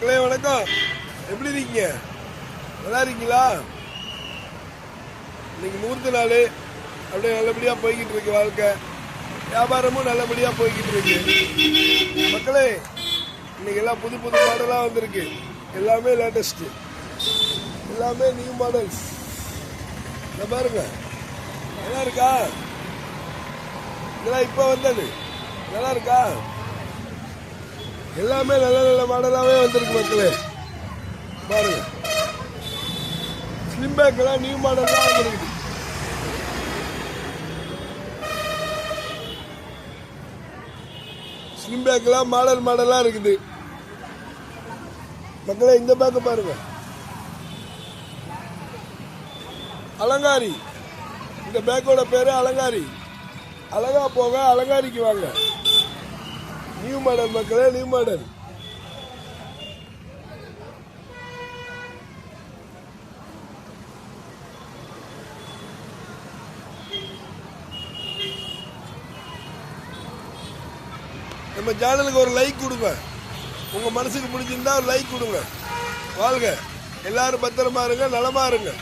மக்களே வணக்கம். எப்படி இருக்கீங்க? நல்லா இருக்கீங்களா? இன்னைக்கு 100 நாள் அப்படியே நல்லபடியா போய்கிட்டு இருக்கு வாழ்க்கை. வியாபாரமும் நல்லபடியா போய்கிட்டு இருக்கு. மக்களே இன்னைக்கு எல்லாம் புது புது மாடலா வந்திருக்கு. எல்லாமே லேட்டஸ்ட், எல்லாமே நியூ மாடல்ஸ். இந்த பாருங்க, நல்லா இருக்கா? இதெல்லாம் இப்ப வந்தது. நல்லா இருக்கா? எல்லாமே நல்ல நல்ல மாடலாவே வந்திருக்கு மக்களே. பாருங்க, ஸ்லிம் பேக் எல்லாம் நியூ மாடல் தான் வந்திருக்கு. ஸ்லிம் பேக் எல்லாம் மாடலா இருக்குது மக்களே. இந்த பேக்க பாருங்க, அலங்காரி. இந்த பேக்கோட பேரு அலங்காரி. அழகா போக அலங்காரிக்கு வாங்க. நியூ மாடல் மக்களே, நியூ மாடல். நம்ம சேனலுக்கு ஒரு லைக் கொடுங்க. உங்க மனசுக்கு பிடிச்சிருந்தா ஒரு லைக் கொடுங்க. வாழ்க எல்லாரும், பத்திரமா இருங்க, நலமா இருங்க.